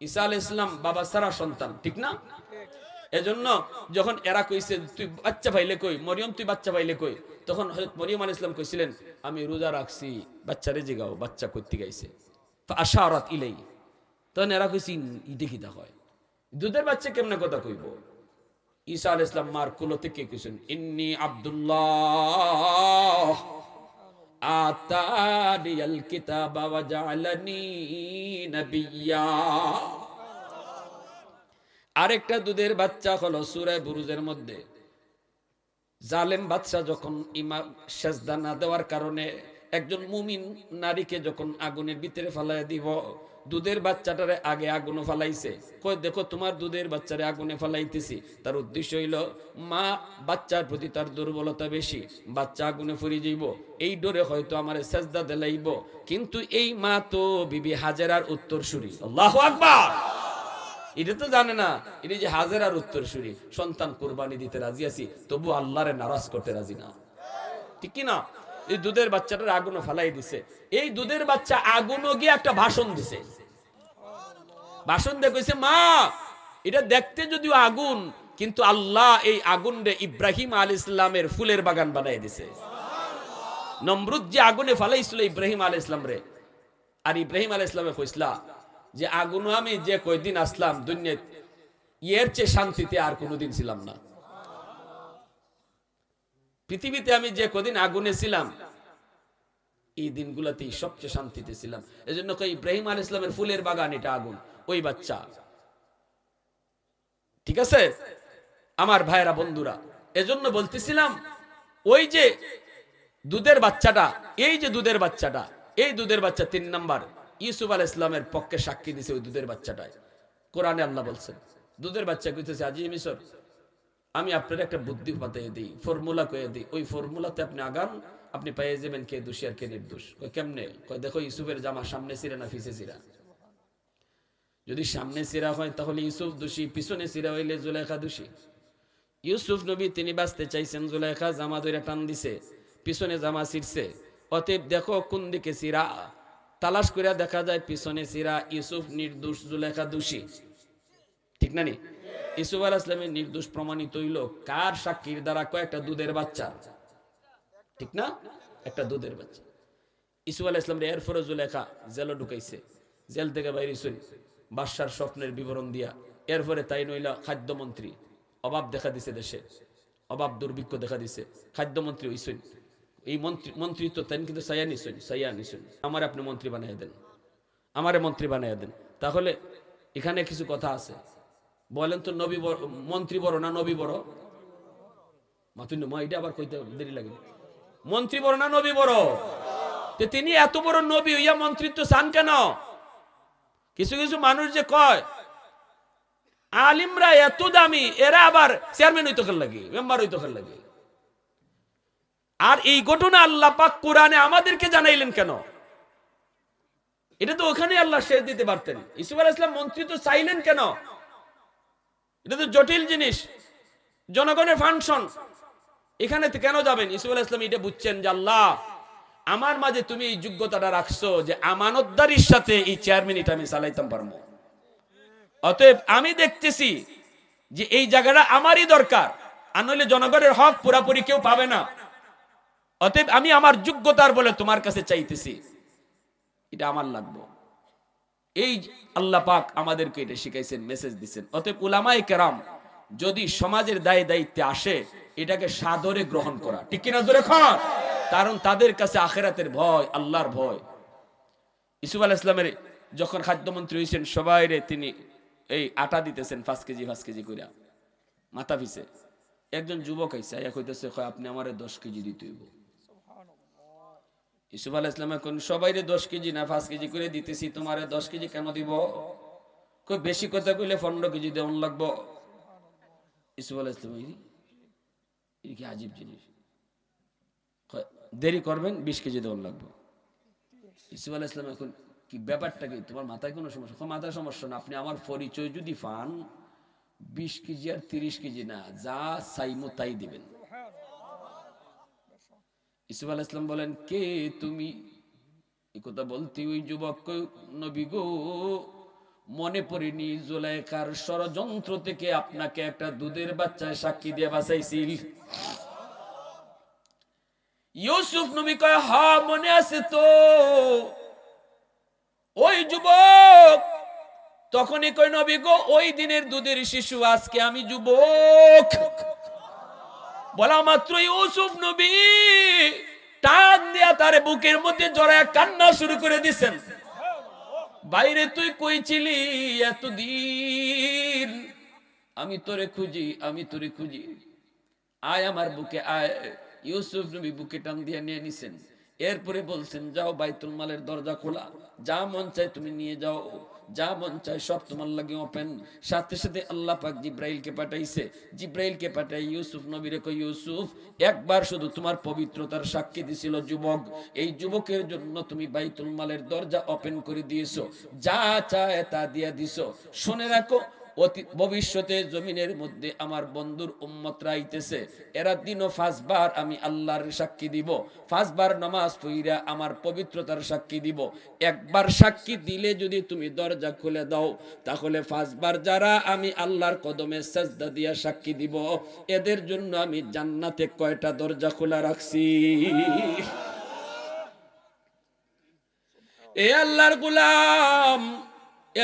ঈসা আলাইহিস সালাম বাবা ছাড়া সন্তান, ঠিক না? এজন্য যখন এরা কইছে তুই বাচ্চা পাইলে কই, মরিয়ম তুই বাচ্চা পাইলে কই, তখন হযরত মরিয়ম আলাইহিস সালাম কইছিলেন আমি রোজা রাখছি, বাচ্চারে জিগাও বাচ্চা কইতে গাইছে। ফাআশারাত ইলাই, তখন এরা কইছি ইডে কি হয়, দুধের বাচ্চা কেমনে কথা কইব? ঈসা আলাইহিস সালাম মার কোল থেকে কইছেন ইন্নী আব্দুল্লাহ আতানিয়াল কিতাবা ওয়া জাআলানি নাবিয়্যা। আরেকটা দুধের বাচ্চা হলো সূরা বুরুজের মধ্যে জালেম বাদশা যখন ইমাম সেজদা না দেওয়ার কারণে একজন মুমিন নারীকে যখন আগুনের ভিতরে ফালাই দিব, দুধের বাচ্চাটারে আগে আগুনে ফালাইছে। কই দেখো তোমার দুধের বাচ্চারে আগুনে ফালাইতেছি, তার উদ্দেশ্য হইল মা বাচ্চার প্রতি তার দুর্বলতা বেশি, বাচ্চা আগুনে ফুরি যাইব, এই ডরে হয়তো আমারে সেজদা দিলাইব। কিন্তু এই মা তো বিবি হাজেরার উত্তরসূরি। আল্লাহু আকবার। এটা তো জানে না এটা যে হাজেরার উত্তরসূরি, সন্তান কুরবানি দিতে রাজি আছি তবু আল্লাহরে নারাজ করতে রাজি না, ঠিক কি না? এই দুধের বাচ্চাটার আগুনে ফালাই দিছে। এই দুধের বাচ্চা আগুনও গিয়ে একটা ভাষণ দিছে, ভাষণ দিয়ে কইছে মা এটা দেখতে যদিও আগুন, কিন্তু আল্লাহ এই আগুন রে ইব্রাহিম আলাইহিস সালামের ফুলের বাগান বানাই দিছে। নমরুদ যে আগুনে ফালাইছিল ইব্রাহিম আলাইহিস সালাম রে, আর ইব্রাহিম আলাইহিস সালামে কইসলা যে আগুনে আমি যে কয়দিন আসলাম দুনিয়ায় এর চেয়ে শান্তিতে আর কোনোদিন ছিলাম না। পৃথিবীতে আমি যে কদিন আগুনে ছিলাম এই দিনগুলোতেই সবচেয়ে শান্তিতে ছিলাম। এজন্য কই ইব্রাহিম আলাইহিস সালামের ফুলের বাগান এটা আগুন, ওই বাচ্চা। ঠিক আছে আমার ভাইরা বন্ধুরা, এজন্য বলতেছিলাম ওই যে দুধের বাচ্চাটা, এই যে দুধের বাচ্চাটা, এই দুধের বাচ্চা ৩ নাম্বার ইউসুফ আলাইহিস সালামের পক্ষে সাক্ষী দিছে। ওই দুধের বাচ্চাটায় কোরআনে আল্লাহ বলছেন দুধের বাচ্চা কইতেছে আজি মিশর আমি আপনার একটা বুদ্ধি বাতাইয়ে দিই, ফর্মুলা কয়ে দিই, ওই ফর্মুলাতে আপনি আগান, আপনি পেয়ে যাবেন কে দোষী আর কে নির্দোষ। কই কেমনে? কই দেখো ইউসুফের জামা সামনে ছিঁড়া না পিছে ছিঁড়া? যদি সামনে ছিঁড়া হয় তাহলে ইউসুফ দোষী, পিছনে ছিঁড়া হইলে জুলেখা দোষী। ইউসুফ নবী তিনি বাঁচতে চাইছেন, জুলেখা জামা ধরে টান দিছে, পিছনে জামা ছিঁড়ছে। অতএব দেখো কোন দিকে ছিঁড়া, তালাশ করে দেখা যায় পিছনে ছিঁড়া, ইউসুফ নির্দোষ, জুলেখা দোষী, ঠিক না নি? ইউসুফ আলাইহিস সালামের নির্দোষ প্রমাণিত হইল কার সাক্ষীর দ্বারা? কয়েকটা দুধের বাচ্চা, ঠিক না? একটা দুধের বাচ্চা। ইউসুফ আলাইহিস সালাম এরপরে জুলেখা জেলে ঢুকাইছে, জেল থেকে বাইরে হইছেন বাদশার স্বপ্নের বিবরণ দিয়া। এরপরে তাই নইলা খাদ্যমন্ত্রী, অভাব দেখা দিছে দেশে, অভাব দুর্ভিক্ষ দেখা দিছে, খাদ্যমন্ত্রী হইছেন। এই মন্ত্রিত্ব তাই কিন্তু সাইয়া নিছেন, আমার আপনি মন্ত্রী বানাইয়া দেন, আমারে মন্ত্রী বানাইয়া দেন। তাহলে এখানে কিছু কথা আছে, বলেন তো নবী মন্ত্রী বড় না নবী বড়? মাতুন মা এটা আবার কইতে দেরি লাগে, মন্ত্রী বড় না নবী বড়? তিনি এত বড় নবী হইয়া মন্ত্রিত্ব চান কেন? কিছু কিছু মানুষ যে কয় আলিমরা এত দামি, এরা আবার চেয়ারম্যান হইতো খেল লাগে, মেম্বার হইতো খেল লাগে। আর এই ঘটনা আল্লাহ পাক কোরআনে আমাদেরকে জানাইলেন কেন? এটা তো ওখানে আল্লাহ শেষ দিতে পারতেন। ইউসুফ আলাইহিস সালাম মন্ত্রিত্ব চাইলেন কেন? এটা তো জটিল জিনিস, জনগণের ফাংশন, এখানে কেন যাবেন? ইউসুফ আলাইহিস সালাম এটা বুঝছেন যে আল্লাহ আমার মাঝে তুমি এই যোগ্যতাটা রাখছো যে আমানতদারির সাথে এই চেয়ারম্যান আমি চালাইতাম পারবো। অতএব আমি দেখতেছি যে এই জায়গাটা আমারই দরকার, আর নইলে জনগণের হক পুরাপুরি কেউ পাবে না। অতএব আমি আমার যোগ্যতার বলে তোমার কাছে চাইতেছি, এটা আমার লাগবে। এই আল্লাহ পাক আমাদেরকে এটা শিখাইছেন, মেসেজ দিচ্ছেন। অতএব উলামায়ে কেরাম যদি সমাজের দায় দায়িত্বে আসে এটাকে সাদরে গ্রহণ করা, ঠিক কিনা জোরে খান? কারণ তাদের কাছে আখিরাতের ভয়, আল্লাহর ভয়। ইউসুফ আলাইহিস সালামের যখন খাদ্যমন্ত্রী হয়েছেন সবাইরে তিনি এই আটা দিতেছেন 5 কেজি 5 কেজি করে মাথা পিছে। একজন যুবক আইসা এক হইতেছে আপনি আমারে 10 কেজি দিতে হইব। ইউসুফ আলাইহিস সালাম কোন সবাইরে 10 কেজি না 5 কেজি করে দিতেছি, তোমারে 10 কেজি কেন দিব? কই বেশি কথা কইলে 15 কেজি দেওয়ান লাগবো। ইউসুফ আলাইহিস সালাম এই কি আজীব জিনিস, দেরি করবেন 20 কেজি দেওয়ান লাগবে। ইউসুফ আলাইহিস সালাম এখন কি ব্যাপারটা কি, তোমার মাথায় কোনো সমস্যা? মাথায় সমস্যা না, আপনি আমার পরিচয় যদি পান 20 কেজি আর 30 কেজি না, যা চাইমো তাই দিবেন। ইউসুফ আলাইহিস সালাম বলেন কে তুমি? এই কথা বলতে ওই যুবক নবী গো, মনে পড়েনি জুলাইখার ষড়যন্ত্র থেকে আপনাকে একটা দুধের বাচ্চায় সাক্ষী দিয়ে বাঁচাইছিল। ইউসুফ নবী কয়, হ্যাঁ মনে আছে তো। ওই যুবক তখনই কয়, নবী গো ওই দিনের দুধের শিশু, আজকে আমি যুবক। বলা মাত্র ইউসুফ নবী টান দিয়া তার বুকের মধ্যে জড়ায় কান্না শুরু করে দিছেন। বাইরে তুই কই ছিলি এতদিন, আমি তোরে খুঁজি, আমি তোরে খুঁজি, আয় আমার বুকে আয়। ইউসুফ নবী বুকে টান দিয়ে নিয়ে নিছেন। এরপরে বলছেন, যাও বাইতুল মালের দরজা খোলা, যা মন চায় তুমি নিয়ে যাও, যা মন চায় সব তোমার লাগে ওপেন। সাথে সাথে আল্লাহ পাক জিব্রাইলকে পাঠাইছে। জিব্রাইলকে পাঠাই ইউসুফ নবীরে কই, ইউসুফ একবার শুধু তোমার পবিত্রতার সাক্ষী দিছিল যুবক, এই যুবকের জন্য তুমি বাইতুল মালের দরজা ওপেন করে দিয়েছো, যা চায় তা দিয়া দিছো। শুনে রাখো, অতি ভবিষ্যতে জমিনের মধ্যে আমার বন্ধুর উম্মতরা আইতেছে, এরা দিনও 5 বার আমি আল্লাহর সাক্ষী দিব, 5 বার নামাজ পড়িয়া আমার পবিত্রতার সাক্ষী দিব। একবার সাক্ষী দিলে যদি তুমি দরজা খুলে দাও, তাহলে 5 বার যারা আমি আল্লাহর কদমে সাজদা দিয়া সাক্ষী দিব, এদের জন্য আমি জান্নাতে কয়টা দরজা খোলা রাখছি। এ আল্লাহর গোলাম,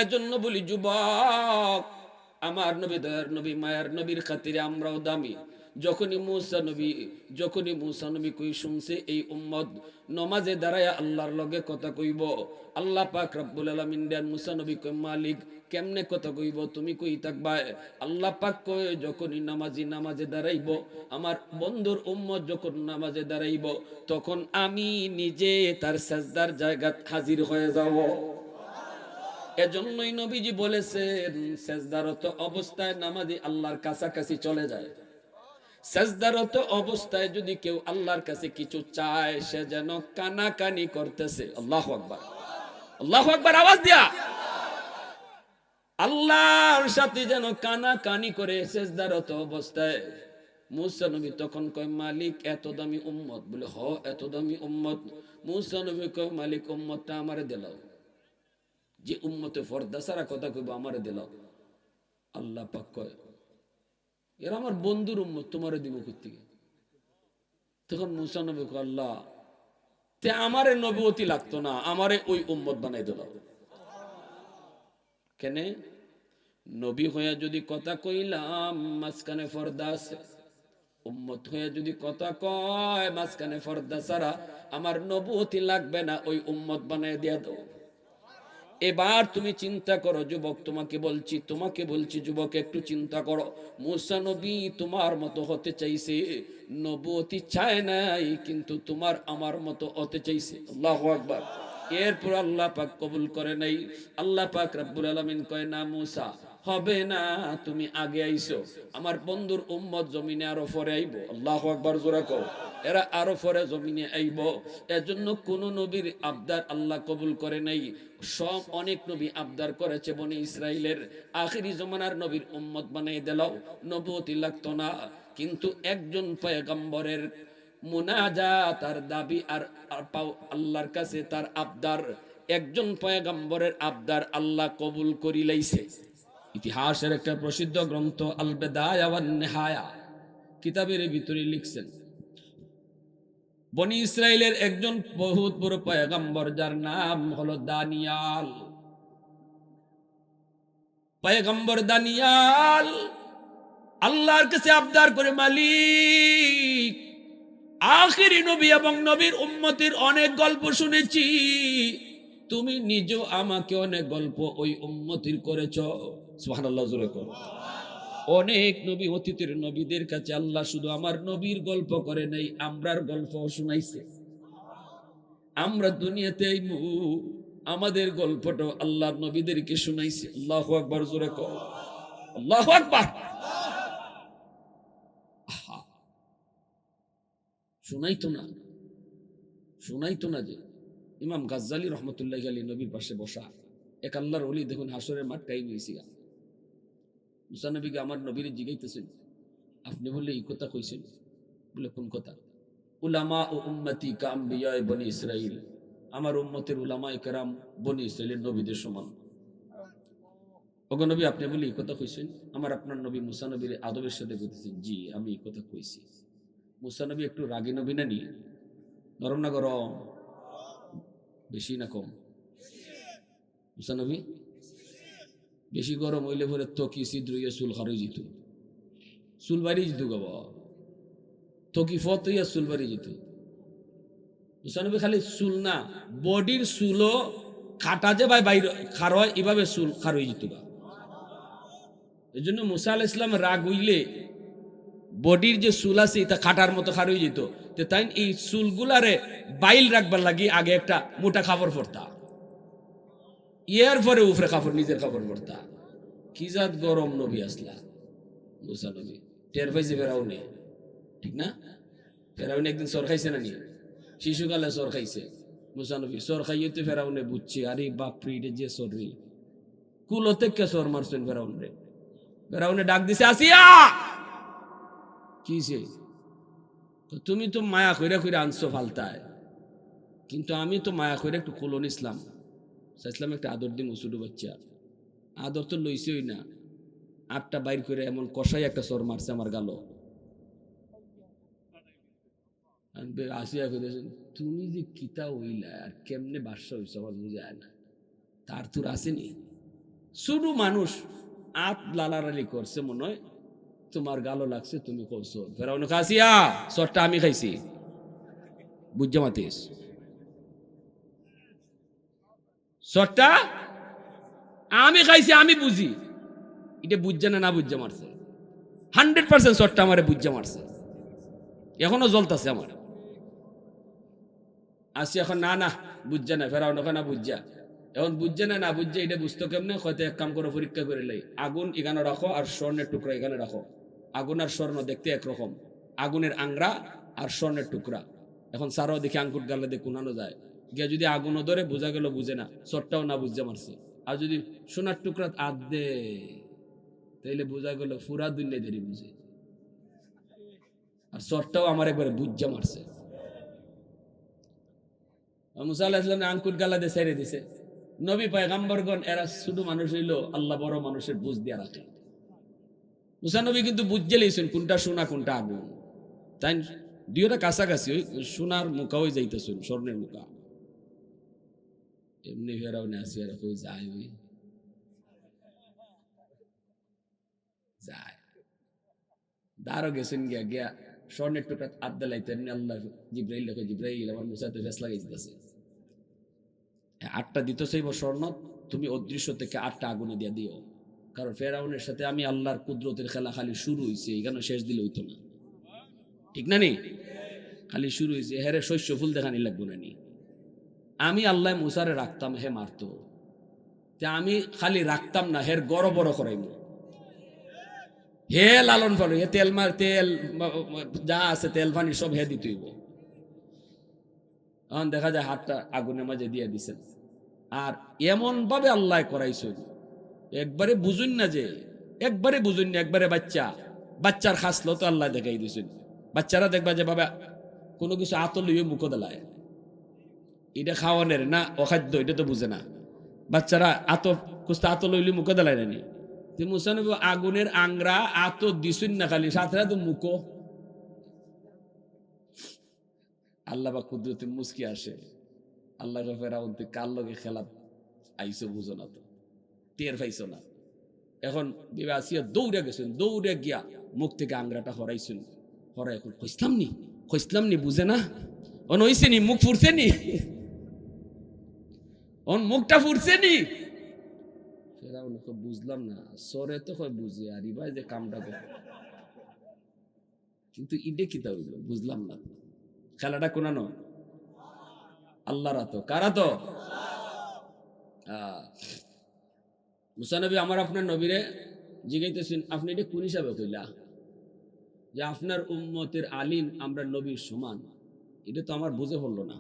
এজন্য বলি যুবক, আমার নবী দয়ার নবী মায়ার নবীর খাতিরে আমরাও দামি। যখনই মুসা নবী কই শুনছে এই উম্মত নমাজে দাঁড়ায়া আল্লাহর লগে কথা কইব, আল্লাহ পাক রব্বুল আলামিন দেন মুসা নবী কই, মালিক কেমনে কথা কইব, তুমি কই থাকবা। আল্লাহ পাক কই, যখনই নামাজে দাঁড়াইব, আমার বন্ধুর উম্মত যখন নামাজে দাঁড়াইব, তখন আমি নিজে তার সাজদার জায়গা হাজির হয়ে যাব। এজন্যই নবীজি বলেছেন, সেজদারত অবস্থায় নামাজি আল্লাহর কাছাকাছি চলে যায়। সেজদারত অবস্থায় যদি কেউ আল্লাহর কাছে কিছু চায়, সে যেন কানাকানি করতেছে। আল্লাহু আকবার, আল্লাহু আকবার আওয়াজ দিয়া। আল্লাহর সাথে যেন কানাকানি করে সেজদারত অবস্থায়। মুসা নবী তখন কয়, মালিক এত দামি উম্মত, বলে হ এত দামি উম্মত। মুসা নবী কয়, মালিক উম্মতটা আমারে দিলাও, যে উম্মতে ফর্দা সারা কথা কইব আমারে দিলাও। আল্লাহ পাক কয়, এরা আমার বন্ধুর উম্মত, তোমারে দিব কোত্থেকে? তখন মুসা নবী কয়, আল্লাহ তে আমারে নবুয়তি লাগতো না, আমারে ওই উম্মত বানাই দিলাও। কেনে? নবী হইয়া যদি কথা কইলাম মাঝখানে ফর্দা আছে, উম্মত হয়ে যদি কথা কয় মাঝখানে ফর্দা ছাড়া, আমার নবুয়তি লাগবে না, ওই উম্মত বানাই দিয়া দাও। এবার তুমি চিন্তা করো যুবক, তোমাকে বলছি যুবক, একটু চিন্তা করো। মুসা নবী তোমার মতো হতে চাইছে, নবুয়তি চায় নাই, কিন্তু তোমার আমার মতো হতে চাইছে। আল্লাহু আকবার। এরপর আল্লাহ পাক কবুল করে নাই। আল্লাহ পাক রব্বুল আলামিন কয়, না মুসা হবে না, তুমি আগে আইছো, আমার বন্ধুর উম্মত জমিনে আরো পরে আইবো। আল্লাহু আকবার জোরে কও, এরা আরো পরে জমিনে আইব। এজন্য কোন নবীর আবদার আল্লাহ কবুল করে নাই। সব অনেক নবী আবদার করেছে বনি ইসরাইলের, আখিরি জমানার নবীর উম্মত বানাই দিলাও, নবুয়তি লাগতো না। কিন্তু একজন পয়গম্বরের মুনাজাত আর দাবি আর আল্লাহর কাছে তার আবদার, একজন পয়গম্বরের আবদার আল্লাহ কবুল করি লাইছে। ইতিহাসের একটা প্রসিদ্ধ গ্রন্থ আল বিদায়া ওয়ান নিহায়া কিতাবের ভিতরে লিখছেন, বনি ইসরাইলের একজন বহুত বড় পয়গম্বর, যার নাম হলো দানিয়াল। পয়গম্বর দানিয়াল আল্লাহর কাছে আবদার করে, মালিক আখিরি নবী এবং নবীর উম্মতের অনেক গল্প শুনেছি, তুমি নিজেও আমাকে অনেক গল্প ওই উম্মতির করেছ। সুবহানাল্লাহ জোরে কর। অনেক নবী অতীতের নবীদের কাছে আল্লাহ শুধু আমার নবীর গল্প করে নাই, আমরার গল্প শুনাইছে। আমরা দুনিয়াতে আমাদের গল্পটা আল্লাহর নবীদেরকে শুনাইছে। আল্লাহু আকবার জোরে কর, আল্লাহু আকবার। শুনাইতো না যে ইমাম গাজ্জালী রহমতুল্লাহ আলী নবীর পাশে বসা এক আল্লাহর ওলি, দেখুন হাসরের মাঠ টাইম হয়েছি, মুসা নবীকে আমার নবীর জিগাইতেছেন, আপনি বললে এই কথা কইছেন? বলে কোন কথা? উলামা ও উম্মতি কা আম্বিয়া বনি ইসরাইল, আমার উম্মতের উলামায়ে কেরাম বনি ইসরাইলের নবীদের সমান। ওগো নবী আপনি বলি এই কথা কইছেন? আমার আপনার নবী মুসা নবীর আদবের সাথে কইতেছেন, জি আমি এই কথা কইছি। মুসা নবী একটু রাগী নবী না নি? নরম না গরম? বেশি না কম? মুসা নবী বেশি গরম হইলে পরে তকি ছিদ্রইয়া চুল খারই যেত, চুল বাড়ি যেত গাবা, তকি ফত হইয়া চুল বাড়ি যেত। মুসা নবী খালি চুল না, বডির চুলও খাটা যে ভাই বাইর খার হয় এভাবে চুল খার হয়ে যেত গা। এই জন্য মুসা আলাইহিস সালাম রাগ হইলে বডির যে চুল আছে এটা খাটার মতো খার হয়ে যেত। তো তাই এই চুলগুলারে বাইল রাখবার লাগি আগে একটা মোটা কাপড় পরতা, ইয়ার পরে উপরে কাপড় নিজের কাপড় পরতা। কি জাত গরম নবী আসলা মুসা নবী, টের পাইছে ফেরাউনে, ঠিক না? ফেরাউনে একদিন সর খাইছে না নিয়ে, শিশুকালে সর খাইছে। মুসা নবী সর খাইয়ে তো ফেরাউনে বুঝছে, আরে বাপরি রে যে সর রে, কুলো থেকে সর মারছেন ফেরাউন রে। ফেরাউনে ডাক দিছে, আসিয়া কিছে? তুমি তো মায়া কইরা কইরা আনছো ফালতায়, কিন্তু আমি তো মায়া কইরা একটু কুলন ইসলাম চাইছিলাম, একটা আদর দিম ছোট বাচ্চা, আদর তো লইছেই না, আটটা বাইর করে এমন কষাই একটা সর মারছে আমার গালো। আসিয়া কইতেছেন, তুমি যে কিতা হইলা আর কেমনে বাসা হইছ আমার বুঝায় না, তার তোর আসেনি। শুধু মানুষ আত লালারালি করছে মনে হয়, তোমার গালো লাগছে, তুমি করছো। ফেরাউন আসিয়া সরটা আমি খাইছি, বুঝা মাতিস সরটা আমি খাইছি, আমি বুঝি। এটা বুঝছে না, না বুঝা মারছে 100% সরটা আমারে বুঝা মারছে, এখনো জ্বলতাছে আমার। আসি এখন না না বুঝছে না, ফেরাউন ওখানে বুঝা, এখন বুঝছে না, না বুঝছে এটা বুঝতো কেমনে? হয়তো এক কাম করে পরীক্ষা করে লাই, আগুন এখানে রাখো আর স্বর্ণের টুকরা এখানে রাখো। আগুন আর স্বর্ণ দেখতে একরকম, আগুনের আংরা আর স্বর্ণের টুকরা। এখন সারাও দেখি আঙ্কুট গালে দিয়ে কুনানো যায়, গিয়া যদি আগুনও ধরে বোঝা গেল বুঝে না, চটটাও না বুঝতে মারছে। আর যদি সোনার টুকরা আদ দে তাইলে বোঝা গেল ফুরা দুনিয়া দেরি বুঝে, আর চটটাও আমার একবারে বুঝা মারছে। মুসা আলাইহিস সালাম আঙ্কুট গালা দিয়ে ছেড়ে দিছে। নবী পয়গম্বরগণ এরা শুধু মানুষ হইলো, আল্লাহ বড় মানুষের বুঝ দিয়া রাখে। মুসা নবী কিন্তু বুঝতে লইছেন কোনটা সোনা কোনটা আগুন, তাই দুইটা কাছাকাছি, ওই সোনার মুখা হয়ে যাইতেছেন স্বর্ণের মুখা। এমনি ফেরাউনে আসি আর কই যায়, ওই যায় দাঁড়ো গেছেন গিয়া গিয়া স্বর্ণের টুকরা আড্ডা লাইতে, এমনি আল্লাহ জিব্রাইল দেখো, জিব্রাইল আমার মুসাতে ফেস লাগাই দিতেছে, আটটা দিত সেই স্বর্ণ, তুমি অদৃশ্য থেকে আটটা আগুনে দিয়া দিও, কারণ ফেরাউনের সাথে আমি আল্লাহর কুদরতের খেলা খালি শুরু হয়েছে, এখানে শেষ দিলে হইতো না, ঠিক না নি? খালি শুরু হয়েছে, হেরে শস্য ফুল দেখানি লাগবো না নি। আমি আল্লাহ মুসারে রাখতাম, হে মারতো, আমি খালি রাখতাম না, হের গড় বড় করাইব, হে লালন ফল, হে তেল মার তেল যা আছে তেল পানি সব হে দিতেইব। এখন দেখা যায় হাতটা আগুনের মাঝে দিয়ে দিছেন, আর এমন ভাবে আল্লাহ করাইছেন, একবারে বুঝুন না যে, একবারে বুঝুন না, একবারে বাচ্চা, বাচ্চার খাসলো তো আল্লাহ দেখাই দিয়েছেন। বাচ্চারা দেখবা যে বাবা কোনো কিছু আতল লইয়ে মুখ দেলায়, এটা খাওয়ানের না অখাদ্য, এটা তো বুঝে না। বাচ্চারা আত কুস্তা আতল লইলে মুখ দেলায় নানি, মুসানবী আগুনের আংরা আত দিছুন না, খালি সাথে তো মুখো আল্লাহ বা কুদরতে মুস্কি আসে। আল্লাহ ফেরাউন তুই কার লগে খেলা আইসো বুঝো না, তো টের পাইছো না। এখন বিবে আসিয়া দৌড়ে গেছেন, দৌড়ে গিয়া মুখ থেকে আংরাটা হরাইছেন, হরাই এখন কইসলাম নি বুঝে না, অন হইছে নি, মুখ ফুরছে নি, অন মুখটা ফুরছে নি। ফেরাউন বুঝলাম না, সরে তো হয় বুঝে, আর ইবাই যে কামটা করে, কিন্তু ইডে কিতা হইল বুঝলাম না। খেলাটা কোনানো আল্লাহর তো, কারা তো? মুসা নবী আমার আপনার নবীরে জিগাইতেছেন, আপনি এটা কোন হিসাবে কইলা যে আপনার উম্মতের আলিম আমরা নবীর সমান? এটা তো আমার বুঝে পড়লো না।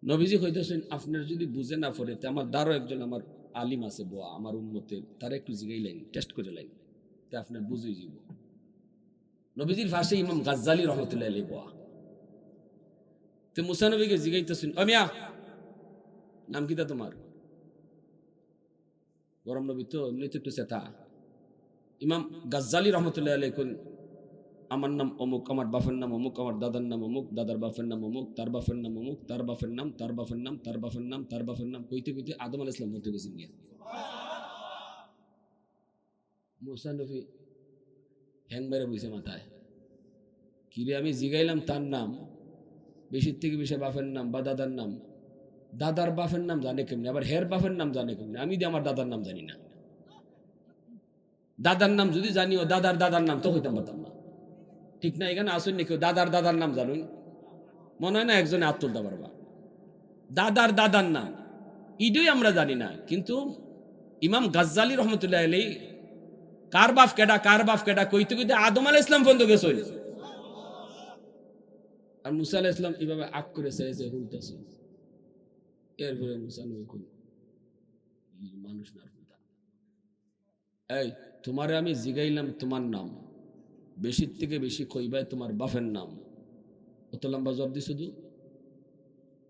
নবীজি কইতেছেন, আপনার যদি বুঝে না পড়ে, আমার দ্বারও একজন আমার আলিম আছে বোয়া আমার উম্মতের, তারা একটু জিগাইলেন, টেস্ট করে লাইন, তা আপনার বুঝেই যাব। নবীজির ভাষে ইমাম গাজ্জালি রহমতুল্লাহ আলাইহি বোয়া। তো মুসা নবীকে জিগাইতেছেন, অমিয়া নাম কিতা তোমার? গরম নবী তো এমনি তো একটু চেতা। ইমাম গাজ্জালি রহমতুল্লাহ আলাইহি কোন আমার নাম অমুক, আমার বাপের নাম অমুক, আমার দাদার নাম অমুক, দাদার বাপের নাম অমুক, তার বাপের নাম অমুক, তার বাপের নাম, তার বাপের নাম, তার বাপের নাম, তার বাপের নাম কইতে কইতে আদম আলাইহিস সালাম হতে গেছেন গিয়া। মুসা নবী হ্যাং মেরে বইছে মাথায়, কিরে আমি জিগাইলাম তার নাম, বেশির থেকে বেশি বাপের নাম বা দাদার নাম, দাদার বাপের নাম জানে কেমনি, আবার হের বাপের নাম জানে কেমনি, আমি আমার দাদার নাম জানি না। দাদার নাম যদি জানিও দাদার দাদার নাম তো হইতাম পারতাম না, ঠিক না? এখানে আসুন নাকি দাদার দাদার নাম জানুন, মনে হয় না একজনে হাত তুলতে পারবা। দাদার দাদার নাম ইডুই আমরা জানি না, কিন্তু ইমাম গাজ্জালি রহমতুল্লাহ আলাইহি কার বাপ কেডা কইতে কইতে আদম আলাইহিস সালাম পর্যন্ত গেছে। আর মুসা আলাইহিস সালাম এইভাবে আগ করে চাইছে হুলতেছে, এরপরে মুসা নবী কই মানুষ না হুলতা, এই তোমারে আমি জিগাইলাম তোমার নাম, বেশির থেকে বেশি কইবাই তোমার বাপের নাম, অত লম্বা জবাব দি শুধু,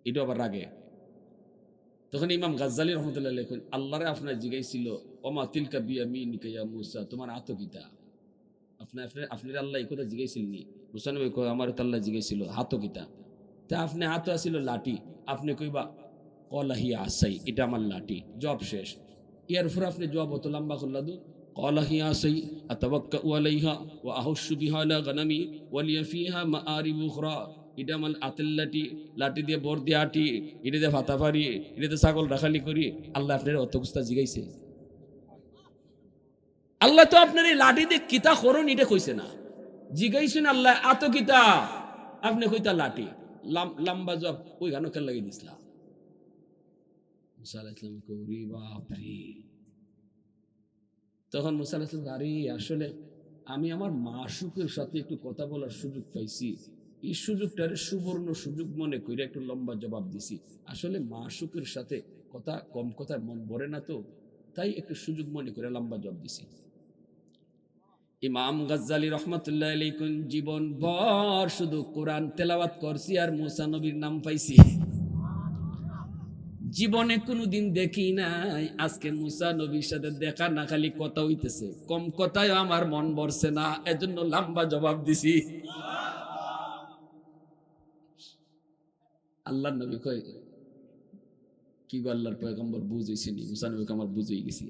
এটা আবার রাগে। তখন ইমাম গাজ্জালি রহমতুল্লাহ আলাইহি কইন আল্লাহরে আপনার জিগাইছিল ওমা তিলকা বিয়ামিনিকা ইয়া মুসা, তোমার হাত কিতা? আপনার আল্লাহ এই কথা জিগাইছিলনি? মুসা নবী কয় আমার তো আল্লাহ জিগাইছিল হাত কিতা। তা আপনি হাত আছিল লাঠি, আপনি কইবা কলাহি আসাই, এটা আমার লাঠি, জব শেষ। ইয়ার পর আপনি জবাব অত লম্বা করলা দু কলাহি আসাই আতাওয়াক্কাউ আলাইহা ওয়া আহুশু বিহা আলা গানামি ওয়া লিয়া ফিহা মাআরিবু উখরা, এটা আমার আতেল লাঠি, লাঠি দিয়ে বর দিয়ে আটি, এটা দিয়ে ভাতা পারি, এটা দিয়ে ছাগল রাখালি করি। আল্লাহ আপনার অত কুস্তা জিগাইছে? আল্লাহ তো আপনার এই লাঠি দিয়ে কিতা করুন এটা কইছে না, জিগাইছেন আল্লাহ আত কিতা, আপনি কইতা লাঠি, লম্বা জব ওই গানো কেন লাগিয়ে দিছিলাম। মুসা আলাইহিস সালাম কই বাপরে, তখন মুসা আলাইহিস সালাম আরে আসলে আমি আমার মাশূকের সাথে একটু কথা বলার সুযোগ পাইছি, এই সুযোগটারে সুবর্ণ সুযোগ মনে করে একটু লম্বা জবাব দিছি। আসলে মাশূকের সাথে কথা কম কথায় মন ভরে না, তো তাই একটু সুযোগ মনে করে লম্বা জবাব দিছি। ইমাম গাজ্জালি রহমতুল্লাহ আলাইহি কোন জীবন ভর শুধু কোরআন তেলাওয়াত করছি আর মুসা নবীর নাম পাইছি, জীবনে কোনোদিন দেখি নাই। আজকে মুসা নবীর সাথে দেখা না, খালি কথা হইতেছে, কম কথায় আমার মন ভরছে না, এজন্য লম্বা জবাব দিছি। আল্লাহর নবী কয় কি গো আল্লাহর পয়গম্বর বুঝাইছেনি? মুসা নবীকে আমার বুঝাই গেছি।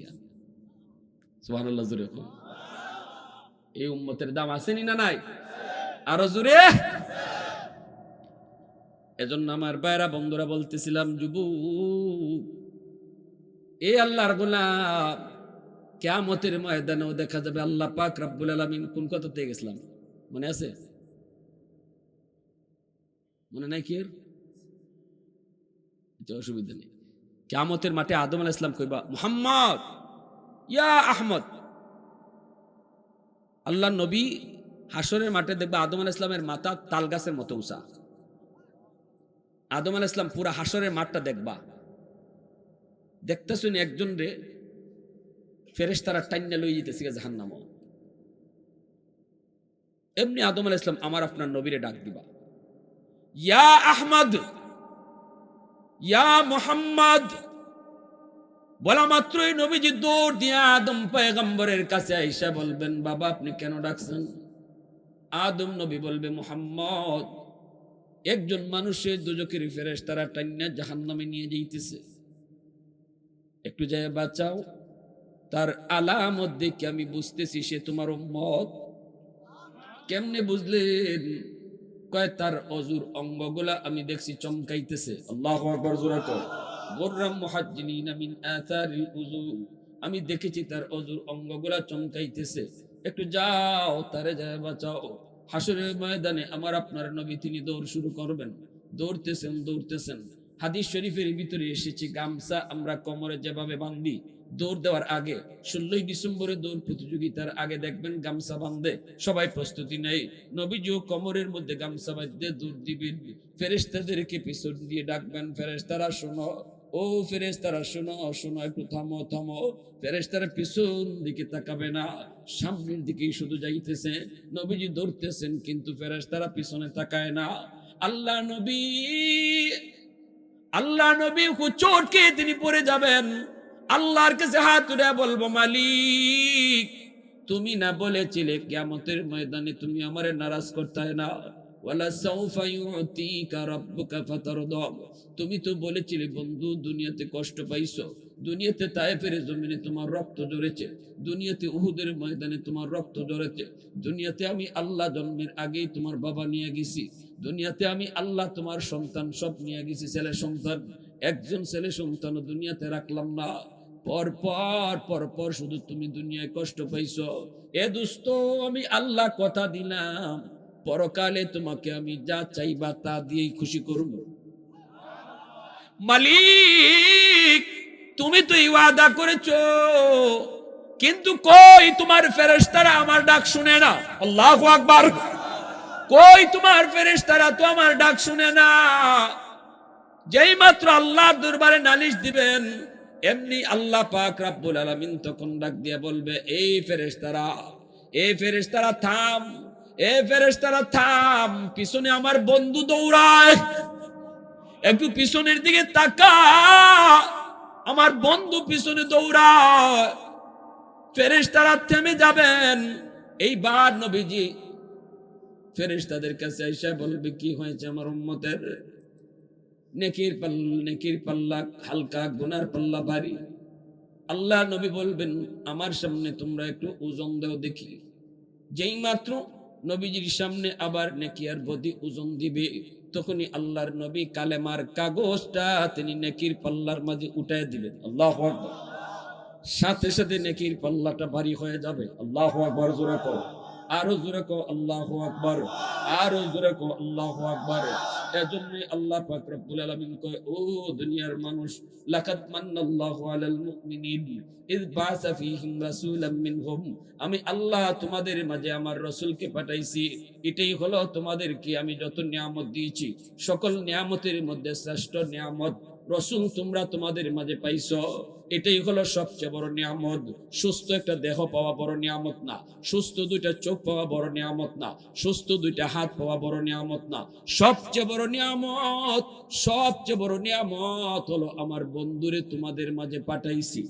সুবহানাল্লাহ জোরে কই, এই উম্মতের দাম আসেনি না নাই? আরো জোরে। এজন্য আমার ভাইরা বন্ধুরা বলতেছিলাম, যুবক এ আল্লাহর গোলাম, কিয়ামতের ময়দানেও দেখা যাবে আল্লাহ পাক রব্বুল আলামিন, কোন কথাতে গেছিলাম মনে আছে? মনে নাই কি? অসুবিধা নেই। কিয়ামতের মাঠে আদম আলাইহিস সালাম কইবা মুহাম্মদ ইয়া আহমদ, আল্লাহ নবী হাসরের মাঠে দেখবা আদম আলাইহিস সালামের মাথা তাল গাছের মতো উঁচা। আদম আলাইহিস সালাম পুরা হাসরের মাঠটা দেখবা, দেখতে শুনি একজন রে ফেরেশতারা টাইন্না লই যেতেছে জাহান্নাম। এমনি আদম আলাইহিস সালাম আমার আপনার নবীরে ডাক দিবা, ইয়া আহমদ ইয়া মুহাম্মদ, বলা মাত্রই নবীজি দৌড় দিয়া আদম পয়গম্বরের কাছে আইসা বলবেন বাবা আপনি কেন ডাকছেন? আদম নবী বলবে মুহাম্মদ, একজন মানুষের দুজকের ফেরেশতারা টাইন্না জাহান্নামে নিয়ে যাইতেছে, একটু যায় বাঁচাও। তার আলামত দেখে আমি বুঝতেছি সে তোমার উম্মত। কেমনে বুঝলেন? কয় তার অজুর অঙ্গগুলা আমি দেখছি চমকাইতেছে। আল্লাহু আকবার জোরে কর। গুররাম মুহাজ্জিলিনা মিন আথারিল উযু, আমি দেখেছি তার অজুর অঙ্গগুলা চমকাইতেছে, একটু যাও তারে যায় বাঁচাও। হাসরের ময়দানে আমার আপনার নবী তিনি দৌড় শুরু করবেন, দৌড়তেছেন। হাদিস শরীফের ভিতরে এসেছে গামছা আমরা কোমরে যেভাবে বাঁধি দৌড় দেওয়ার আগে, 16 ডিসেম্বরে দৌড় প্রতিযোগিতার আগে দেখবেন গামছা বাঁধে, সবাই প্রস্তুতি নেই। নবীজিও কোমরের মধ্যে গামছা বাঁধতে দৌড় দিবেন, ফেরেশতাদেরকে পিছন দিয়ে ডাকবেন, ফেরেশতারা শোনো, ও ফেরেশতারা শোনো, একটু থামো। ফেরেশতারা পিছন দিকে তাকাবে না, সামনের দিকেই শুধু যাইতেছে। নবীজি দৌড়তেছেন কিন্তু ফেরেশতারা পিছনে তাকায় না। আল্লাহ নবী চোটকে তিনি পড়ে যাবেন, আল্লাহর কাছে হাত তুলে বলবো, মালিক তুমি না বলেছিলে কিয়ামতের ময়দানে তুমি আমারে নারাজ করতে না, ওয়ালা সাউফা ইউতিকা রাব্বুকা ফাতারদা, তুমি তো বলেছিলে বন্ধু দুনিয়াতে কষ্ট পাইছো, দুনিয়াতে তায়েফের জমিনে তোমার রক্ত ঝরেছে, দুনিয়াতে উহুদের ময়দানে তোমার রক্ত ঝরেছে, দুনিয়াতে আমি আল্লাহ জন্মের আগেই তোমার বাবা নিয়ে গেছি, দুনিয়াতে আমি আল্লাহ তোমার সন্তান সব নিয়ে গেছি, ছেলে সন্তান, একজন ছেলে সন্তান দুনিয়াতে রাখলাম না, পর শুধু তুমি দুনিয়ায় কষ্ট পাইছো। এ দোস্ত আমি আল্লাহ কথা দিলাম পরকালে তোমাকে আমি যা চাইবা তা দিয়েই খুশি করব। মালিক তুমি তো ওয়াদা করেছো, কিন্তু কই তোমার ফেরেশতারা আমার ডাক শুনে না। আল্লাহু আকবার। কই তোমার ফেরেশতারা তো আমার ডাক শুনে না। যেই মাত্র আল্লাহর দরবারে নালিশ দিবেন, এমনি আল্লাহ পাক রব্বুল আলামিন তখন ডাক দিয়ে বলবে, এই ফেরেশতারা থাম, এই ফেরেশতারা থাম, পিছনে আমার বন্ধু দৌড়ায়, একটু পিছনের দিকে তাকা, আমার বন্ধু পিছনে দৌড়ায়। ফেরেশতারা থেমে যাবেন। এইবার নবীজি ফেরেশতাদের কাছে এসে বলবে, কি হয়েছে আমার উম্মতের? নেকির পাল্লা হালকা, গুনার পাল্লা ভারী। আল্লাহ নবী বলবেন, আমার সামনে তোমরা একটু ওজন দাও দেখি। যেই মাত্র নবীজির সামনে আবার নেকি আর বদি ওজন দিবে, তখনই আল্লাহর নবী কালেমার কাগজটা তিনি নেকির পাল্লার মাঝে উঠায় দিবেন। আল্লাহু আকবার। সাথে সাথে নেকির পাল্লাটা ভারী হয়ে যাবে। আল্লাহু আকবার। জোরে কও, আরো জোরে কও আল্লাহু আকবার, আরো জোরে কও আল্লাহু আকবার। এজন্যই আল্লাহ পাক রব্বুল আলামিন কয়, ও দুনিয়ার মানুষ, লাকাদ মান্নাল্লাহু আলাল মুমিনিন ইয বাসা ফীহিম রাসূলাম মিনহুম, আমি আল্লাহ তোমাদের মাঝে আমার রাসূলকে পাঠাইছি। এটাই হলো তোমাদেরকে আমি যত নিয়ামত দিয়েছি, সকল নিয়ামতের মধ্যে শ্রেষ্ঠ নিয়ামত রাসূল তোমরা তোমাদের মাঝে পাইছো। এটাই হলো সবচেয়ে বড় নিয়ামত। সুস্থ একটা দেহ পাওয়া বড় নিয়ামত না, সুস্থ দুইটা চোখ পাওয়া বড় নিয়ামত না, সুস্থ দুইটা হাত পাওয়া বড় নিয়ামত না। সবচেয়ে বড় নিয়ামত হলো আমার বন্ধুরে তোমাদের মাঝে পাঠাইছি।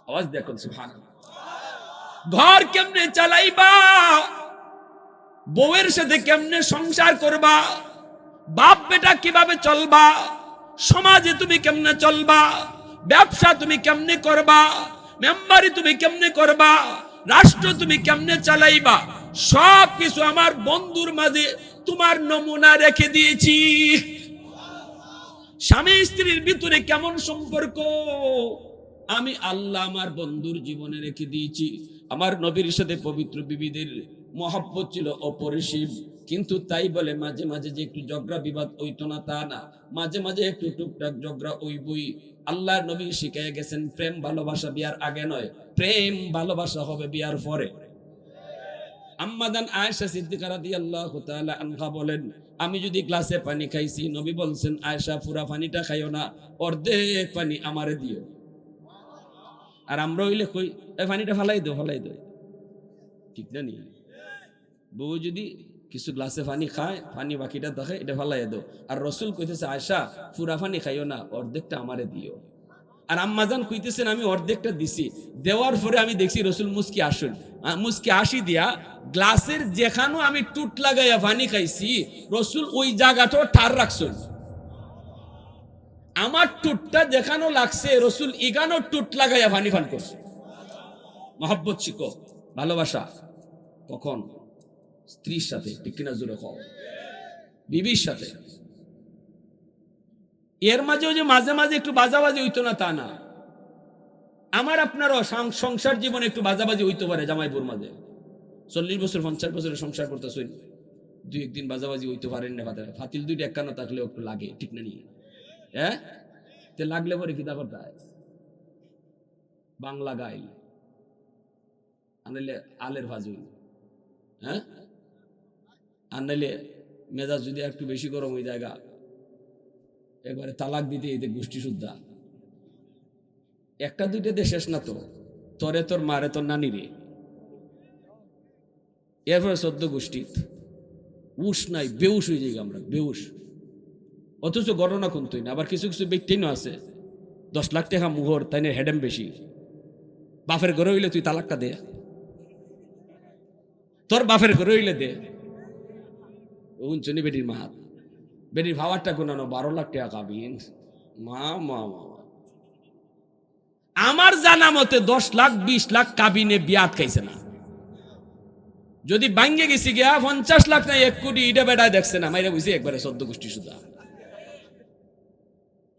আওয়াজ দেখুন সুবহানাল্লাহ। ঘর কেমনে চালাইবা, বউয়ের সাথে কেমনে সংসার করবা, বাপ বেটা কিভাবে চলবা, সমাজে তুমি কেমনে চলবা, ব্যবসা তুমি কেমনে করবা, মেম্বারি তুমি কেমনে করবা, রাষ্ট্র তুমি কেমনে চালাইবা, সব কিছু আমার বন্ধুর মাঝে তোমার নমুনা রেখে দিয়েছি। স্বামী স্ত্রীর ভিতরে কেমন সম্পর্ক আমি আল্লাহ আমার বন্ধুর জীবনে রেখে দিয়েছি। আমার নবীর সাথে পবিত্র বিবিদের মহব্বত ছিল অপরিসীম, কিন্তু তাই বলে মাঝে মাঝে যে একটু ঝগড়া বিবাদ হইতো না তা না, মাঝে মাঝে একটু টুকটাক ঝগড়া হইবই। আল্লাহর নবী শিখিয়ে গেছেন, প্রেম ভালোবাসা বিয়ার আগে নয়, প্রেম ভালোবাসা হবে বিয়ার পরে। আম্মাদান আয়েশা সিদ্দিকা রাদিয়াল্লাহু তাআলা আনহা বলেন, আমি যদি গ্লাসে পানি খাইছি, নবী বলছেন, আয়েশা পুরা পানিটা খাইও না, অর্ধেক পানি আমারে দিও। আর আমরা হইলে কই, এই পানিটা ফালাই দাও, ঠিক না নি? বউ যদি কিছু গ্লাসে পানি খায়, পানি বাকিটা দেখে, এটা ফালাই দাও। আর রাসূল কইতেছে, আয়েশা পুরা পানি খাইও না, অর্ধেকটা আমারে দিও। আর আম্মাজান কইতেছেন, আমি অর্ধেকটা দিছি, দেওয়ার পরে আমি দেখছি রাসূল মুস্কি হাসি দিয়া গ্লাসের যেখানেও আমি টুট লাগাইয়া পানি খাইছি, রাসূল ওই জায়গাটাও ঠার রাখছেন। আমার টুটটা যেখানেও লাগছে, রাসূল ইগানো টুট লাগাইয়া পানি পান করছে। মহব্বত শিখো, ভালোবাসা কখন? স্ত্রীর সাথে, ঠিক কিনা জোরে কও, বিবির সাথে। এর মাঝেও যে মাঝে মাঝে একটু বাজাবাজি হইতো না তা না। আমার আপনারও সংসার জীবনে একটু বাজাবাজি হইতে পারে জামাইপুর মাঝে। 40 বছর 50 বছরের সংসার করতেছেন, দুই একদিন বাজাবাজি হইতে পারেন না। ফাতিল দুইটা একান্ন থাকলেও একটু লাগে, ঠিক না নি? হ্যাঁ, তে লাগলে পরে কি করতে হয়? বাংলা গাইল আনলে আলের ভাজুন, হ্যাঁ, আনলে মেজাজ যদি একটু বেশি গরম হয়ে জায়গা, একবারে তালাক দিতে এতে গোষ্ঠী শুদ্ধা। একটা দুইটাতে শেষ না তো, তরে তোর মারে তোর নানি রে, এরপরে 14 গোষ্ঠী। উস নাই, বেউস হয়ে যাই আমরা, বেউস। অথচ ঘটনা কোনতই না। আবার কিছু কিছু ব্যক্তিও আছে, 10 লাখ টাকা মোহর, তাই না হেডেম বেশি। বাপের ঘরে হইলে তুই তালাকটা দে, তোর বাপের ঘরে হইলে দে। উঞ্চনি বেটির মাহাত, বেটির ভাবারটা কোনানো 12 লাখ টাকা কাবিন। মা মা মা আমার জানা মতে 10 লাখ 20 লাখ কাবিনে বিয়াত খাইছে না। যদি ভাঙ্গে গেছি গিয়া 50 লাখ না 1 কোটি ইটা বেটায় দেখছে না, মাইরা বুঝি একবারে 14 গোষ্ঠী সুদা।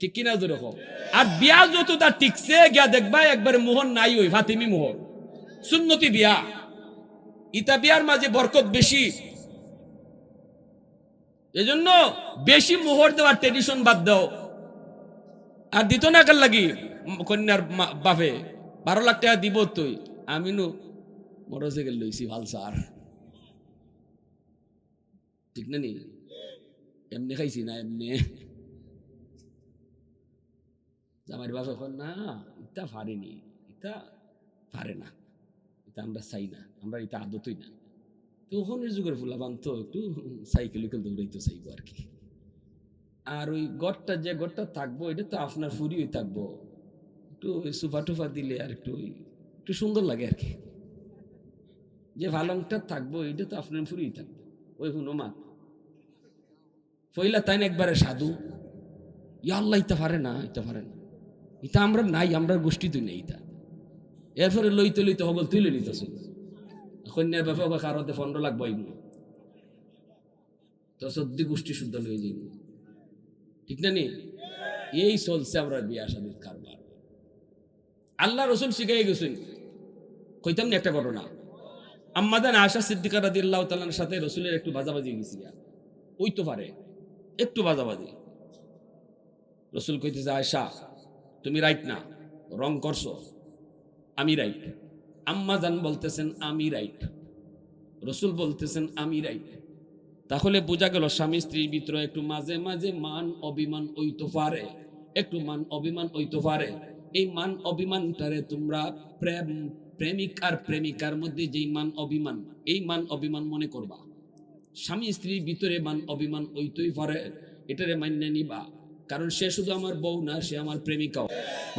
ঠিক কিনা যেরকম। আর বিয়া যত তার টিকছে গিয়া দেখবা একবারে মোহর নাই, ওই ফাতিমি মোহর, সুন্নতি বিয়া। ইতা বিয়ার মাঝে বরকত বেশি। এজন্য বেশি মোহর দেওয়ার ট্রেডিশন বাদ দাও। আর দিত না কার লাগি কন্যার বাপে 12 লাখ টাকা দিব, তুই আমি নু মোটরসাইকেল লইছি ভালসার, ঠিক না নি? এমনি খাইছি না, এমনি আমার বাপে এখন না ইটা পারেনি, ইটা পারে না, এটা আমরা চাই না, আমরা এটা আদতই না। তখনের যুগের ফুলা বানতো একটু সাইকেল দৌড়াইতে চাইবো আর কি। আর ওই গড়টা যে গড়টা থাকবো এটা তো আপনার ফুরিই থাকবো, একটু সুফা টুফা দিলে আর একটু একটু সুন্দর লাগে আর কি। যে ভালংটা থাকবো এটা তো আপনার ফুরিই থাকবো। ওই হুনুমা পইলা তাই না একবারে সাধু, ইয়া আল্লাহ ইতা পারে না, ইতা পারে না, ইতা আমরা নাই, আমরা গোষ্ঠী তুই নেই ইতা। এরপরে লইতে লইতে হগল তুই লই নিতেছ কন্যার ব্যাপার কারোতে 15 লাখ বইব তো 14 গোষ্ঠী শুদ্ধ লয়ে যাইব, ঠিক না নি? এই চলছে আমরা বিয়া শাদীর কারবার। আল্লাহ রসুল শিখাই গেছেন। কইতাম না একটা ঘটনা, আম্মাদান আয়েশা সিদ্দিকা রাদিয়াল্লাহু তাআলার সাথে রসুলের একটু বাজাবাজি গেছি, ওই তো পারে একটু বাজাবাজি। রসুল কইতেছে, আয়েশা তুমি রাইট না, রং করছো, আমি রাইট। আম্মাজান বলতেছেন আমি রাইট, রসুল বলতেছেন আমি রাইট। তাহলে বোঝা গেল স্বামী স্ত্রীর ভিতরে একটু মাঝে মাঝে মান অভিমান হইতে পারে, একটু মান অভিমান হইতে পারে। এই মান অভিমানটারে তোমরা প্রেমিক আর প্রেমিকার মধ্যে যেই মান অভিমান, এই মান অভিমান মনে করবা। স্বামী স্ত্রীর ভিতরে মান অভিমান হইতেই পারে, এটারে মান্য নিবা, কারণ সে শুধু আমার বউ না, সে আমার প্রেমিকাও।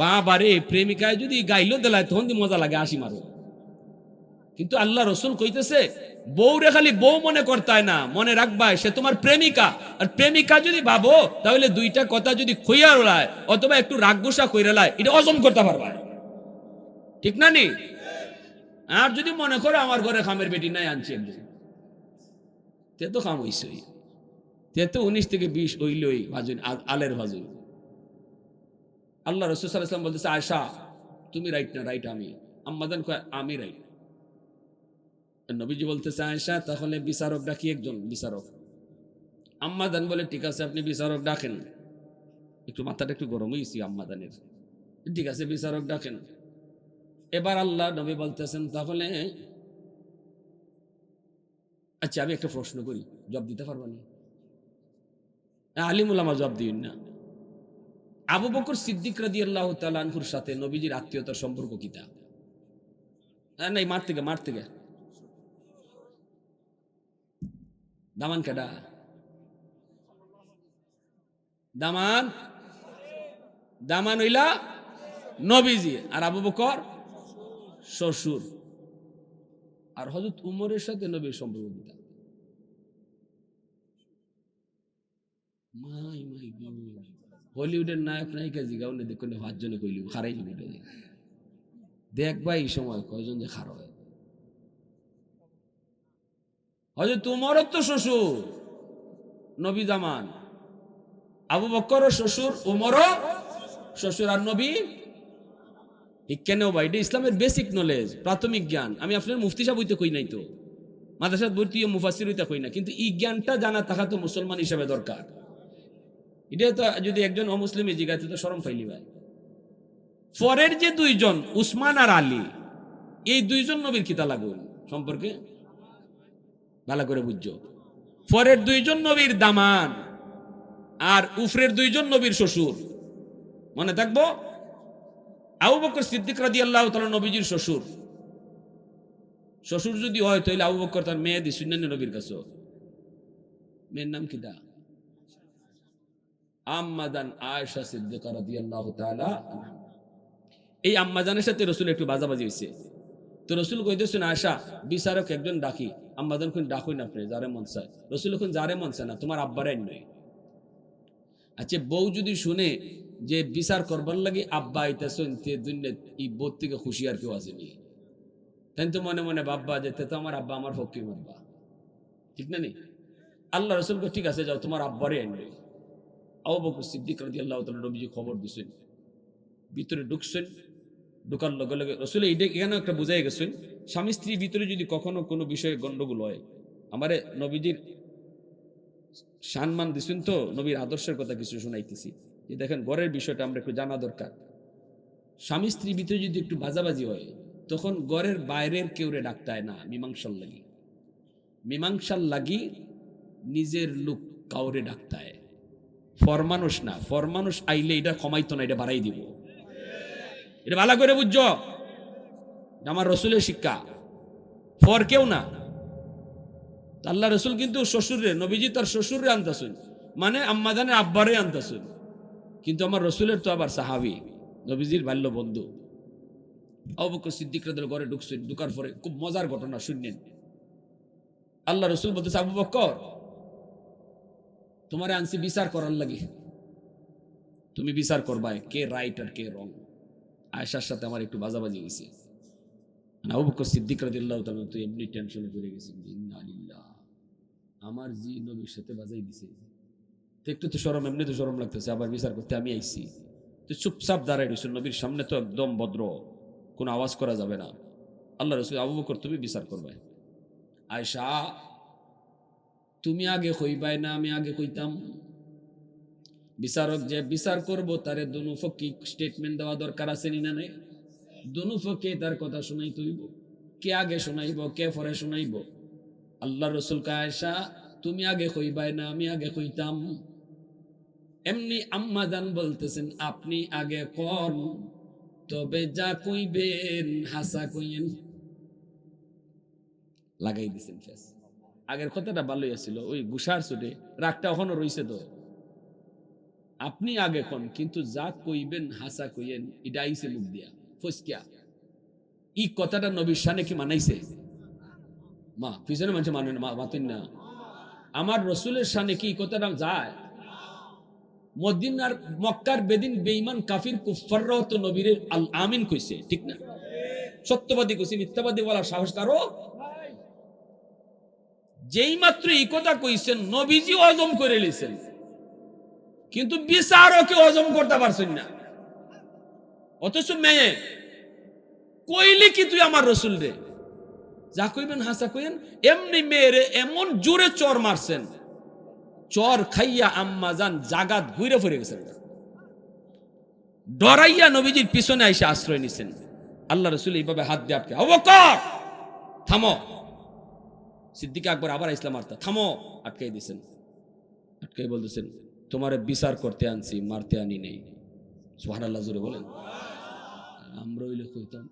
বাবারে, প্রেমিকায় যদি গাইলো দেলায় তখন মজা লাগে, আসি মারো। কিন্তু আল্লাহ রসুল কইতেছে বউ রে খালি বউ মনে করতায় না, মনে রাখবা সে তোমার প্রেমিকা। আর প্রেমিকা যদি ভাবো তাহলে দুইটা কথা যদি খইয়া রলায় অথবা একটু রাগ গোসা কইরা লায়, এটা হজম করতে পারবা, ঠিক না নি? আর যদি মনে করো আমার ঘরে খামের বেটি নাই, আনছি একদিন, তে তো খাম হইছই, তে তো 19 থেকে 20 হইলই ভাজুন, আলের ভাজুন। আল্লাহ রসুল সাল্লাল্লাহু আলাইহি ওয়াসাল্লাম বলতেছে, আয়েশা তুমি রাইট না, রাইট আমি। আম্মাদান কয় আমি রাইট। নবীজি বলতেছে, আয়েশা তাহলে বিচারক ডাকি, একজন বিচারক। আম্মাদান বলে ঠিক আছে আপনি বিচারক ডাকেন। একটু মাথাটা একটু গরম হয়েছি আম্মাদানের, ঠিক আছে বিচারক ডাকেন। এবার আল্লাহ নবী বলতেছেন, তাহলে আচ্ছা আমি একটা প্রশ্ন করি, জবাব দিতে পারবানি? আলিমুল আমা জবাব দিন না। আবু বকর সিদ্দিক রাদিয়াল্লাহু তাআলা আনহুর সাথে নবীজির আত্মীয়তার সম্পর্ক কিতা? নাই মার থেকে দামান কেডা? দামান হইলা নবীজি, আর আবু বকর শ্বশুর। আর হযরত উমরের সাথে নবীর সম্পর্ক কিতা? মাই গড, হলিউডের নায়ক নায়িকা জিগাও না, দেখুন 5 জনে কইলি খারাই যাবে। দেখবা এই সময় কয়জন যে খারাপ হয়। হযরত উমরও তো শ্বশুর, নবী জামান। আবু বকরও শ্বশুর, উমরও শ্বশুর, আর নবী। কেন ভাই? এটা ইসলামের বেসিক নলেজ, প্রাথমিক জ্ঞান। আমি আপনার মুফতি সাহেব হইতে কই নাই তো, মাদ্রাসাত ভর্তি মুফাসসির হইতে কই না, কিন্তু এই জ্ঞানটা জানা থাকা তো মুসলমান হিসেবে দরকার। এটা তো যদি একজন অমুসলিম জিগাতে তো শরম পাইলি ভাই। পরের যে 2 জন উসমান আর আলী, এই 2 জন নবীর কিতা লাগুন সম্পর্কে ভালো করে বুঝছো। পরের 2 জন নবীর দামান, আর উফরের 2 জন নবীর শ্বশুর। মনে থাকবো, আবু বকর সিদ্দিক রাদিয়াল্লাহু তাআলা নবীজির শ্বশুর। শ্বশুর যদি হয় তাহলে আবু বকর তার মেয়ে দি সুন্নানি নবীর কাছে। মেয়ের নাম কিতা? আম্মাজান আয়েশা সিদ্দিকা রাদিয়াল্লাহু তাআলা আনহা। এই আম্মাজানের সাথে রসুল একটু বাজাবাজি হয়েছে। তো রসুল কইতেছেন, আয়েশা বিচারক একজন ডাকি। আম্মাজান কোন ডাকুই না আপনি, যারে মন চায়। রসুল এখন যারে মন চায় না, তোমার আব্বারে নয়। আচ্ছা, বউ যদি শুনে যে বিচার করবার লাগে আব্বা আইতেছেন, তে দুনিয়া এই বউ থেকে খুশি আর কেউ আসেনি। তাই তো মনে মনে বাব্বা যেতে তো আমার আব্বা আমার পক্ষে মারবা, ঠিক না? নি আল্লাহ রসুল ঠিক আছে, যাও তোমার আব্বারে আনবে। আবু বকর সিদ্দিক রাদিয়াল্লাহু তাআলা নবীজি খবর দিছেন, ভিতরে ঢুকছেন। ঢুকার লগে লগে রসুল এখানে একটা বুঝাই গেছেন, স্বামী স্ত্রীর ভিতরে যদি কখনো কোনো বিষয়ে গন্ডগোল হয়, আমারে নবীজির সম্মান দিছেন, তো নবীর আদর্শের কথা কিছু শোনাইতেছি যে দেখেন ঘরের বিষয়টা আমরা একটু জানা দরকার। স্বামী স্ত্রীর ভিতরে যদি একটু বাজাবাজি হয়, তখন ঘরের বাইরের কেউরে ডাকতায় না, মীমাংসার লাগি নিজের লোক কাউরে ডাকতায়, ফরমানুষ না। ফরমানুষ আইলে এটা কমাইতো না, এটা বাড়াই দিব। এটা ভালো করে বুঝছো, আমার রসুলের শিক্ষা, ফর কেউ না। আল্লাহ রসুল কিন্তু শ্বশুরে, নবীজি তার শ্বশুরে আনতেছেন, মানে আম্মাজানের আব্বারে আনতেছেন। কিন্তু আমার রসুলের তো আবার সাহাবি, নবীজির বাল্য বন্ধু। আবু বকর সিদ্দিক রাদিয়াল্লাহু ঘরে ঢুকছেন। ঢুকার পরে খুব মজার ঘটনা শুনলেন। আল্লাহ রসুল বলতেছে, আবু বকর তোমারে আনছি বিচার করার লাগে, তুমি বিচার করবাই কে রাইট আর কে রং। আয়েশার সাথে আমার একটু বাজাবাজি হয়েছে। আবু বকর সিদ্দিক রাদিয়াল্লাহু তাআলা তো এমনি টেনশনে পড়ে গেছেন, ইন্না লিল্লাহ, আমার জি নবীর সাথে বাজাই দিছে। তো একটু তো শরম, এমনি তো শরম লাগতেছে, আবার বিচার করতে আমি আইছি। তো চুপচাপ দাঁড়াই রয়েছেন, নবীর সামনে তো একদম ভদ্র, কোনো আওয়াজ করা যাবে না। আল্লাহ রসুল, আবু বকর তুমি বিচার করবে। আয়েশা তুমি আগে কইবাই না আমি আগে কইতাম? বিচারক যে বিচার করব তারে দুনো পক্ষে স্টেটমেন্ট দেওয়া দরকার আছে নি না? নাই, দুনো পক্ষে তার কথা শোনাই তৈব। কে আগে শোনাইব, কে পরে শোনাইব? আল্লাহ রসুল কে, আয়েশা তুমি আগে কইবাই না আমি আগে কইতাম? এমনি আম্মাজান বলতেছেন, আপনি আগে কোন, তবে যা কইবেন হাসা কইয়েন। লাগাই দিছেন ফেস। আগের কথাটা ভালোই আছিল, ওই গুসার ছুটে রাগটা এখনো রইছে। তো আপনি আগে কোন, কিন্তু যা কইবেন হাসা কইয়েন, এটা আইছে মুখ দিয়া ফসকিয়া। এই কথাটা নবীর শানে কি মানাইছে? মা পিছনে মানুষ মানে না, মাতেন না। আমার রসুলের শানে কি কথাটা যায়? মদিনার মক্কার বেদিন বেঈমান কাফির কুফাররাও তো নবীর আল আমিন কইছে, ঠিক না? সত্যবাদী কইছে, মিথ্যাবাদী বলার সাহস কারো? যেই মাত্র এই কথা কইছেন, নবীজি হজম করে লিছেন, কিন্তু বিচারকে হজম করতে পারছেন না। অথচ মেয়ে কইলি কি তুই আমার রসুল রে, যা কইবেন হাসা কইেন। এমনি মেয়েরে এমন জোরে চর মারছেন, চর খাইয়া আম্মাজান জাগাত ঘুরে ফিরে গেছেন। ডরাইয়া নবীজির পিছনে এসে আশ্রয় নিছেন। আল্লাহ রসুল এইভাবে হাত দিয়ে আটকে, আবু বকর থামো। সিদ্দিক আকবর আবার ইসলাম মারতা, থামো, আটকাই দিছেন। আটকাই বলতেছেন, তোমারে বিচার করতে আনছি, মারতে আনি নেই। সুবহানাল্লাহ জোরে বলেন। আমরা হইলে কইতাম,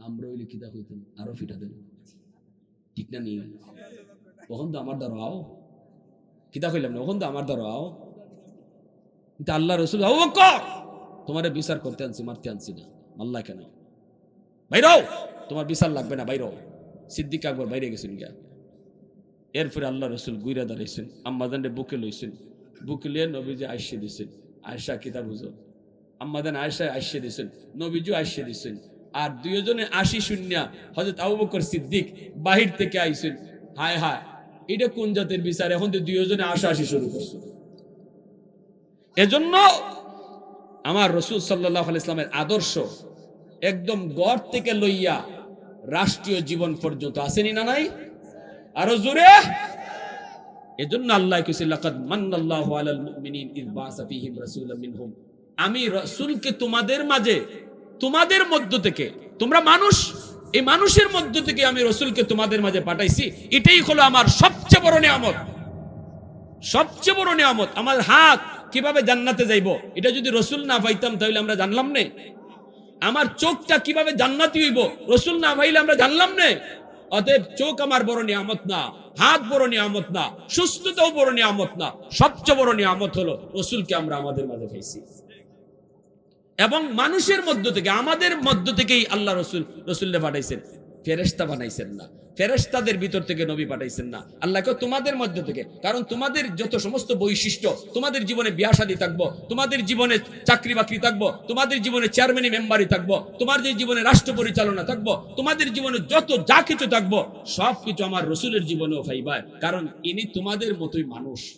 আমরা হইলে কিতা কইতাম, আরো ফিটা দেন, ঠিক না? নি কখন তো আমার দ্বারা আও, কিতা কইলাম না, কখন তো আমার দ্বারা আও। কিন্তু আল্লাহ রসুল, আবু বকর তোমারে বিচার করতে আনছি, মারতে আনছি না। আল্লাহ কেন? বাইরও, তোমার বিচার লাগবে না, বাইরও। সিদ্দিক আকবর বাইরে গেছেন গিয়া। এরপরে আল্লাহ রসুল গুইরা দাঁড়াইছেন, আম্মাদানরে বুকে লইছেন। বুকে লিয়ে নবীজি আইসে দিছেন। আয়েশা কিতা বুঝো, আম্মাদান আয়েশা আইসে দিছেন, নবীজিও আইসে দিছেন। আর দুইজনে আসি শুনিয়া হযরত আবু বকর সিদ্দিক বাহির থেকে আইছেন। হায় হায়, এটা কোন জাতের বিচার, এখন তো দুইজনে আসি শুরু করছে। এজন্য আমার রাসূল সাল্লাল্লাহু আলাইহি ওয়াসাল্লামের আদর্শ একদম গড় থেকে লইয়া রাষ্ট্রীয় জীবন পর্যন্ত আসেনি না? নাই, আরো জোরে। এজন্য আল্লাহ কইছে, লাকাদ মান্নাল্লাহু আলাল মুমিনিন ইয বাআসা ফীহিম রাসূলাম মিনহুম। আমি রাসূলকে তোমাদের মাঝে, তোমাদের মধ্য থেকে, তোমরা মানুষ, এই মানুষের মধ্য থেকে আমি রাসূলকে তোমাদের মাঝে পাঠাইছি। এটাই হলো আমার সবচেয়ে বড় নিয়ামত, সবচেয়ে বড় নিয়ামত। আমার হাত কিভাবে জান্নাতে যাইব, এটা যদি রাসূল না পাইতাম তাহলে আমরা জানলাম না। আমার চোখটা কিভাবে জান্নাতি হইব, রাসূল না পাইলে আমরা জানলাম না। অতএব চোখ আমার বড় নিয়ামত না, হাত বড় নিয়ামত না, সুস্থতাও বড় নিয়ামত না, সবচেয়ে বড় নিয়ামত হলো রসুলকে আমরা আমাদের মাঝে পাইছি। এবং মানুষের মধ্য থেকে, আমাদের মধ্য থেকেই আল্লাহ রসুলকে পাঠাইছেন, ফেরেশতা বানাইছেন না। ফেরেশতাদের ভিতর থেকে নবী পাঠাইছেন না, আল্লাহকে তোমাদের মধ্য থেকে। কারণ তোমাদের যত সমস্ত বৈশিষ্ট্য, তোমাদের জীবনে বিয়া শাদী থাকবো, তোমাদের জীবনে চাকরি বাকরি থাকবো, তোমাদের জীবনে চেয়ারম্যানি মেম্বারই থাকবো, তোমাদের জীবনে রাষ্ট্র পরিচালনা থাকবো, তোমাদের জীবনে যত যা কিছু থাকবো, সবকিছু আমার রসুলের জীবনেও পাইবা। কারণ ইনি তোমাদের মতোই মানুষ।